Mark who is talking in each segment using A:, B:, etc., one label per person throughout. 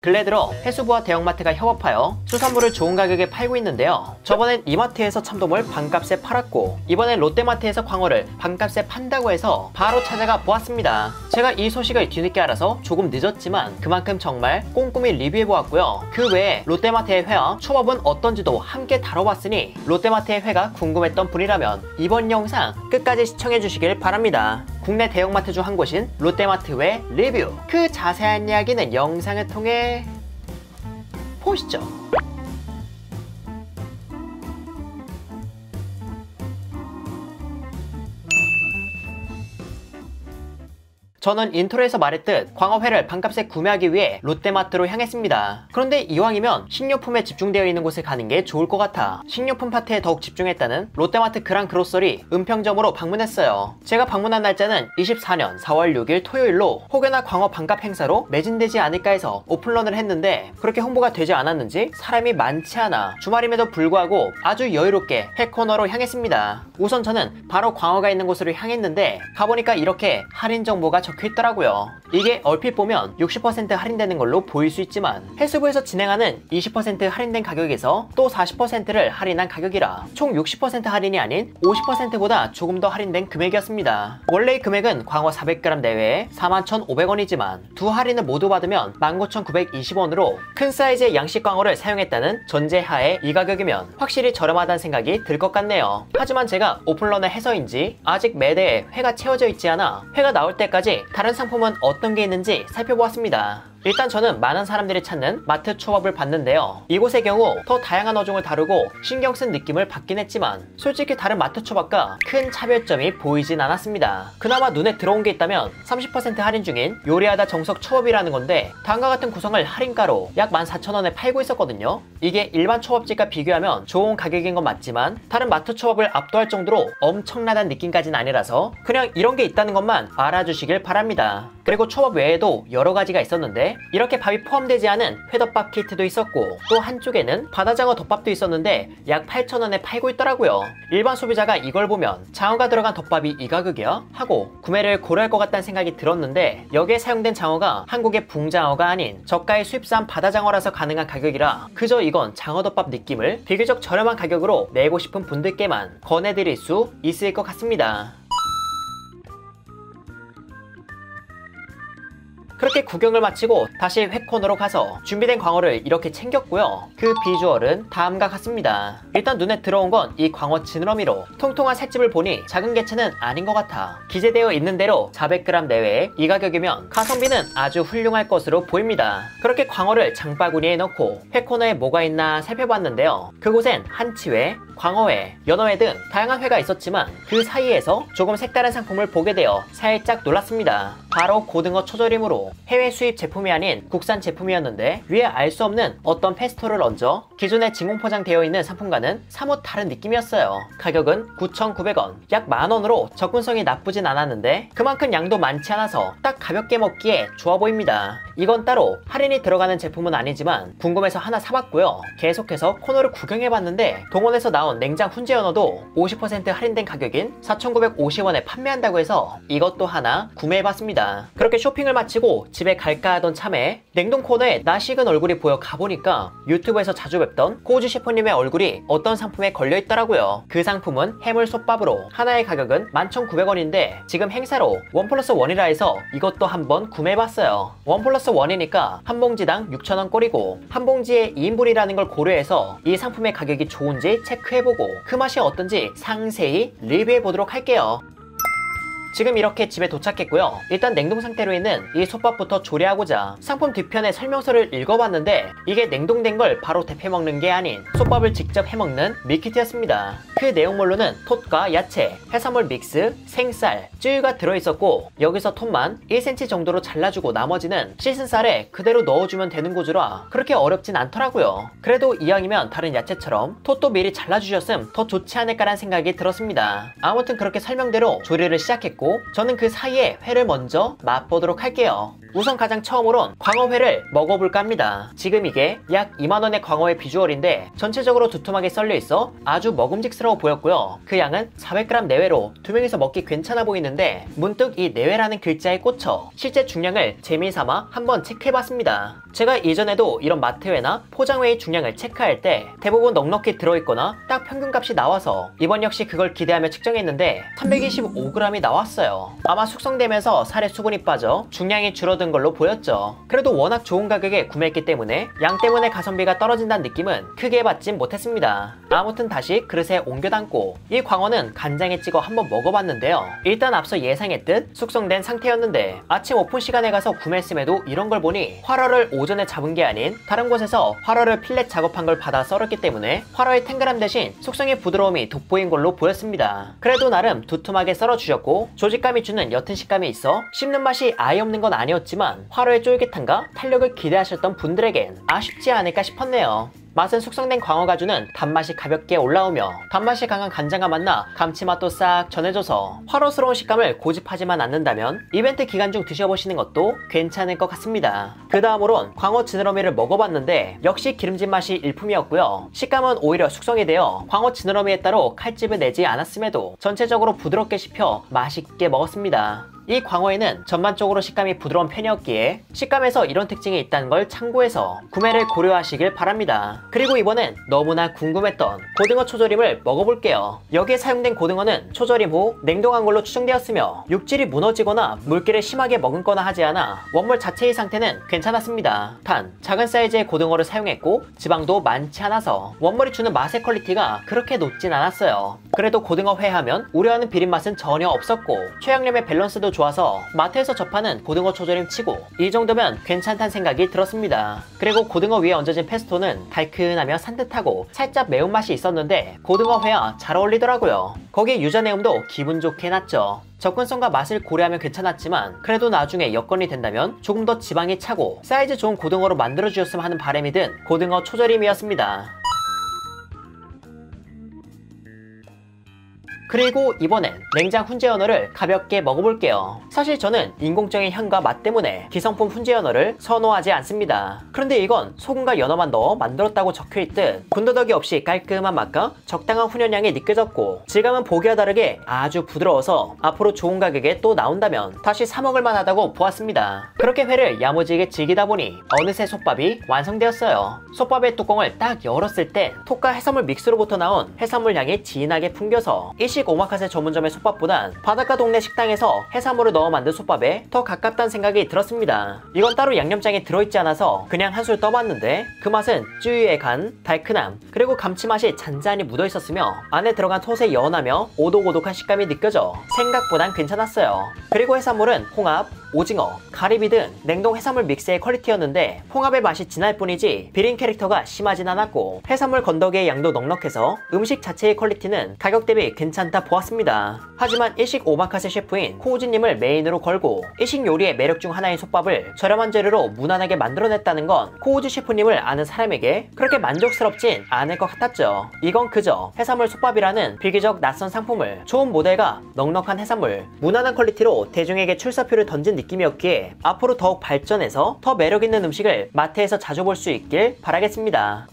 A: 근래 들어 해수부와 대형마트가 협업하여 수산물을 좋은 가격에 팔고 있는데요. 저번엔 이마트에서 참돔을 반값에 팔았고 이번엔 롯데마트에서 광어를 반값에 판다고 해서 바로 찾아가 보았습니다. 제가 이 소식을 뒤늦게 알아서 조금 늦었지만 그만큼 정말 꼼꼼히 리뷰해보았고요. 그 외에 롯데마트의 회와 초밥은 어떤지도 함께 다뤄봤으니 롯데마트의 회가 궁금했던 분이라면 이번 영상 끝까지 시청해주시길 바랍니다. 국내 대형마트 중 한 곳인 롯데마트 회 리뷰, 그 자세한 이야기는 영상을 통해 보시죠. 저는 인트로에서 말했듯 광어회를 반값에 구매하기 위해 롯데마트로 향했습니다. 그런데 이왕이면 식료품에 집중되어 있는 곳에 가는 게 좋을 것 같아 식료품 파트에 더욱 집중했다는 롯데마트 그란 그로서리 은평점으로 방문했어요. 제가 방문한 날짜는 24년 4월 6일 토요일로 혹여나 광어 반값 행사로 매진되지 않을까 해서 오픈런을 했는데 그렇게 홍보가 되지 않았는지 사람이 많지 않아 주말임에도 불구하고 아주 여유롭게 회 코너로 향했습니다. 우선 저는 바로 광어가 있는 곳으로 향했는데 가보니까 이렇게 할인 정보가 적혀있더라고요. 이게 얼핏 보면 60% 할인되는 걸로 보일 수 있지만 해수부에서 진행하는 20% 할인된 가격에서 또 40%를 할인한 가격이라 총 60% 할인이 아닌 50%보다 조금 더 할인된 금액이었습니다. 원래의 금액은 광어 400g 내외에 41,500원이지만 두 할인을 모두 받으면 19,920원으로 큰 사이즈의 양식 광어를 사용했다는 전제하에 이 가격이면 확실히 저렴하다는 생각이 들 것 같네요. 하지만 제가 오픈런을 해서인지 아직 매대에 회가 채워져 있지 않아 회가 나올 때까지 다른 상품은 어떤 게 있는지 살펴보았습니다. 일단 저는 많은 사람들이 찾는 마트 초밥을 봤는데요. 이곳의 경우 더 다양한 어종을 다루고 신경 쓴 느낌을 받긴 했지만 솔직히 다른 마트 초밥과 큰 차별점이 보이진 않았습니다. 그나마 눈에 들어온 게 있다면 30% 할인 중인 요리하다 정석 초밥이라는 건데 다음과 같은 구성을 할인가로 약 14,000원에 팔고 있었거든요. 이게 일반 초밥집과 비교하면 좋은 가격인 건 맞지만 다른 마트 초밥을 압도할 정도로 엄청나다는 느낌까지는 아니라서 그냥 이런 게 있다는 것만 알아주시길 바랍니다. 그리고 초밥 외에도 여러 가지가 있었는데 이렇게 밥이 포함되지 않은 회덮밥 키트도 있었고 또 한쪽에는 바다장어 덮밥도 있었는데 약 8,000원에 팔고 있더라고요. 일반 소비자가 이걸 보면 장어가 들어간 덮밥이 이 가격이야? 하고 구매를 고려할 것 같다는 생각이 들었는데 여기에 사용된 장어가 한국의 붕장어가 아닌 저가의 수입산 바다장어라서 가능한 가격이라 그저 이건 장어덮밥 느낌을 비교적 저렴한 가격으로 내고 싶은 분들께만 권해드릴 수 있을 것 같습니다. 그렇게 구경을 마치고 다시 회 코너로 가서 준비된 광어를 이렇게 챙겼고요. 그 비주얼은 다음과 같습니다. 일단 눈에 들어온 건 이 광어 지느러미로 통통한 살집을 보니 작은 개체는 아닌 것 같아 기재되어 있는 대로 400g 내외에 이 가격이면 가성비는 아주 훌륭할 것으로 보입니다. 그렇게 광어를 장바구니에 넣고 회 코너에 뭐가 있나 살펴봤는데요. 그곳엔 한치회, 광어회, 연어회 등 다양한 회가 있었지만 그 사이에서 조금 색다른 상품을 보게 되어 살짝 놀랐습니다. 바로 고등어 초절임으로 해외 수입 제품이 아닌 국산 제품이었는데 위에 알 수 없는 어떤 페스토를 얹어 기존에 진공 포장되어 있는 상품과는 사뭇 다른 느낌이었어요. 가격은 9,900원, 약 만원으로 접근성이 나쁘진 않았는데 그만큼 양도 많지 않아서 딱 가볍게 먹기에 좋아 보입니다. 이건 따로 할인이 들어가는 제품은 아니지만 궁금해서 하나 사봤고요. 계속해서 코너를 구경해봤는데 동원에서 나온 냉장 훈제 연어도 50% 할인된 가격인 4,950원에 판매한다고 해서 이것도 하나 구매해봤습니다. 그렇게 쇼핑을 마치고 집에 갈까 하던 참에 냉동 코너에 낯익은 얼굴이 보여 가보니까 유튜브에서 자주 뵙던 꼬주 셰프님의 얼굴이 어떤 상품에 걸려있더라고요. 그 상품은 해물솥밥으로 하나의 가격은 11,900원인데 지금 행사로 1+1이라 해서 이것도 한번 구매해봤어요. 1+1이니까 한 봉지당 6,000원 꼴이고 한 봉지에 2인분이라는 걸 고려해서 이 상품의 가격이 좋은지 체크해보고 그 맛이 어떤지 상세히 리뷰해보도록 할게요. 지금 이렇게 집에 도착했고요. 일단 냉동 상태로 있는 이 솥밥부터 조리하고자 상품 뒤편의 설명서를 읽어봤는데 이게 냉동된 걸 바로 데펴 먹는 게 아닌 솥밥을 직접 해먹는 밀키트였습니다. 그 내용물로는 톳과 야채, 해산물 믹스, 생쌀, 쯔유가 들어있었고 여기서 톳만 1cm 정도로 잘라주고 나머지는 씻은 쌀에 그대로 넣어주면 되는 구조라 그렇게 어렵진 않더라고요. 그래도 이왕이면 다른 야채처럼 톳도 미리 잘라주셨음 더 좋지 않을까라는 생각이 들었습니다. 아무튼 그렇게 설명대로 조리를 시작했고 저는 그 사이에 회를 먼저 맛보도록 할게요. 우선 가장 처음으론 광어회를 먹어볼까 합니다. 지금 이게 약 2만원의 광어회 비주얼인데 전체적으로 두툼하게 썰려 있어 아주 먹음직스러워 보였고요. 그 양은 400g 내외로 2명이서 먹기 괜찮아 보이는데 문득 이 내외라는 글자에 꽂혀 실제 중량을 재미삼아 한번 체크해봤습니다. 제가 이전에도 이런 마트회나 포장회의 중량을 체크할 때 대부분 넉넉히 들어있거나 딱 평균값이 나와서 이번 역시 그걸 기대하며 측정했는데 325g이 나왔어요. 아마 숙성되면서 살에 수분이 빠져 중량이 줄어든 걸로 보였죠. 그래도 워낙 좋은 가격에 구매했기 때문에 양 때문에 가성비가 떨어진다는 느낌은 크게 받진 못했습니다. 아무튼 다시 그릇에 옮겨 담고 이 광어는 간장에 찍어 한번 먹어봤는데요. 일단 앞서 예상했듯 숙성된 상태였는데 아침 오픈 시간에 가서 구매했음에도 이런 걸 보니 활어를 오전에 잡은 게 아닌 다른 곳에서 활어를 필렛 작업한 걸 받아 썰었기 때문에 활어의 탱글함 대신 숙성의 부드러움이 돋보인 걸로 보였습니다. 그래도 나름 두툼하게 썰어주셨고 조직감이 주는 옅은 식감이 있어 씹는 맛이 아예 없는 건 아니었지만 활어의 쫄깃함과 탄력을 기대하셨던 분들에겐 아쉽지 않을까 싶었네요. 맛은 숙성된 광어가 주는 단맛이 가볍게 올라오며 단맛이 강한 간장과 만나 감칠맛도 싹 전해줘서 화로스러운 식감을 고집하지만 않는다면 이벤트 기간 중 드셔보시는 것도 괜찮을 것 같습니다. 그 다음으론 광어 지느러미를 먹어봤는데 역시 기름진 맛이 일품이었고요. 식감은 오히려 숙성이 되어 광어 지느러미에 따로 칼집을 내지 않았음에도 전체적으로 부드럽게 씹혀 맛있게 먹었습니다. 이 광어에는 전반적으로 식감이 부드러운 편이었기에 식감에서 이런 특징이 있다는 걸 참고해서 구매를 고려하시길 바랍니다. 그리고 이번엔 너무나 궁금했던 고등어 초절임을 먹어볼게요. 여기에 사용된 고등어는 초절임 후 냉동한 걸로 추정되었으며 육질이 무너지거나 물기를 심하게 머금거나 하지 않아 원물 자체의 상태는 괜찮았습니다. 단 작은 사이즈의 고등어를 사용했고 지방도 많지 않아서 원물이 주는 맛의 퀄리티가 그렇게 높진 않았어요. 그래도 고등어 회 하면 우려하는 비린맛은 전혀 없었고 최양념의 밸런스도 좋아서 마트에서 접하는 고등어 초절임 치고 이 정도면 괜찮다는 생각이 들었습니다. 그리고 고등어 위에 얹어진 페스토는 달큰하며 산뜻하고 살짝 매운맛이 있었는데 고등어 회와 잘 어울리더라고요. 거기에 유자내음도 기분 좋게 났죠. 접근성과 맛을 고려하면 괜찮았지만 그래도 나중에 여건이 된다면 조금 더 지방이 차고 사이즈 좋은 고등어로 만들어주셨으면 하는 바람이 든 고등어 초절임이었습니다. 그리고 이번엔 냉장 훈제 연어를 가볍게 먹어볼게요. 사실 저는 인공적인 향과 맛 때문에 기성품 훈제 연어를 선호하지 않습니다. 그런데 이건 소금과 연어만 넣어 만들었다고 적혀있듯 군더더기 없이 깔끔한 맛과 적당한 훈연향이 느껴졌고 질감은 보기와 다르게 아주 부드러워서 앞으로 좋은 가격에 또 나온다면 다시 사 먹을 만하다고 보았습니다. 그렇게 회를 야무지게 즐기다 보니 어느새 솥밥이 완성되었어요. 솥밥의 뚜껑을 딱 열었을 때 톡과 해산물 믹스로부터 나온 해산물 향이 진하게 풍겨서 일식 오마카세 전문점의 솥밥보단 바닷가 동네 식당에서 해산물을 넣어 만든 솥밥에 더 가깝다는 생각이 들었습니다. 이건 따로 양념장이 들어있지 않아서 그냥 한술 떠봤는데 그 맛은 쯔유의 간, 달큰함, 그리고 감칠맛이 잔잔히 묻어있었으며 안에 들어간 톳의 연하며 오독오독한 식감이 느껴져 생각보단 괜찮았어요. 그리고 해산물은 홍합, 오징어, 가리비 등 냉동 해산물 믹스의 퀄리티였는데 홍합의 맛이 진할 뿐이지 비린 캐릭터가 심하진 않았고 해산물 건더기의 양도 넉넉해서 음식 자체의 퀄리티는 가격 대비 괜찮다 보았습니다. 하지만 일식 오마카세 셰프인 코우지님을 메인으로 걸고 일식 요리의 매력 중 하나인 솥밥을 저렴한 재료로 무난하게 만들어냈다는 건 코우지 셰프님을 아는 사람에게 그렇게 만족스럽진 않을 것 같았죠. 이건 그저 해산물 솥밥이라는 비교적 낯선 상품을 좋은 모델과 넉넉한 해산물, 무난한 퀄리티로 대중에게 출사표를 던진 느낌이었기에 앞으로 더욱 발전해서 더 매력있는 음식을 마트에서 자주 볼 수 있길 바라겠습니다.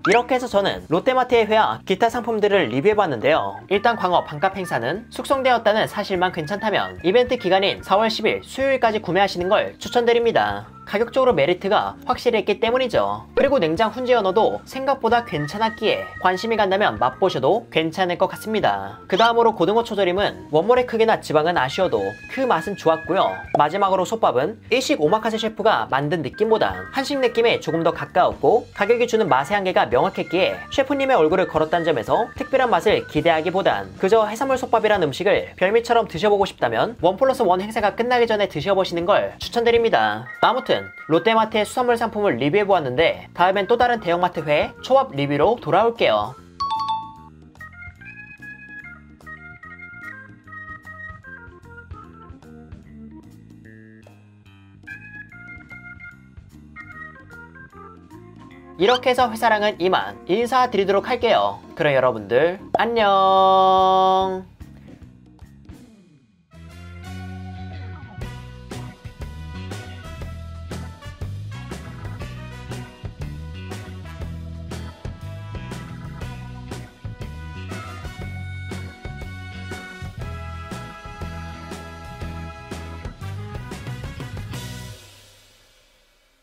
A: 이렇게 해서 저는 롯데마트의 회와 기타 상품들을 리뷰해봤는데요. 일단 광어 반값 행사는 숙성되었다는 사실만 괜찮다면 이벤트 기간인 4월 10일 수요일까지 구매하시는 걸 추천드립니다. 가격적으로 메리트가 확실히 있기 때문이죠. 그리고 냉장 훈제 연어도 생각보다 괜찮았기에 관심이 간다면 맛보셔도 괜찮을 것 같습니다. 그 다음으로 고등어 초절임은 원물의 크기나 지방은 아쉬워도 그 맛은 좋았고요. 마지막으로 솥밥은 일식 오마카세 셰프가 만든 느낌보단 한식 느낌에 조금 더 가까웠고 가격이 주는 맛의 한계가 명확했기에 셰프님의 얼굴을 걸었다는 점에서 특별한 맛을 기대하기보단 그저 해산물 솥밥이란 음식을 별미처럼 드셔보고 싶다면 1+1 행사가 끝나기 전에 드셔보시는 걸 추천드립니다. 아무튼 롯데마트의 수산물 상품을 리뷰해보았는데 다음엔 또 다른 대형마트 회 초밥 리뷰로 돌아올게요. 이렇게 해서 회사랑은 이만 인사드리도록 할게요. 그럼 여러분들 안녕.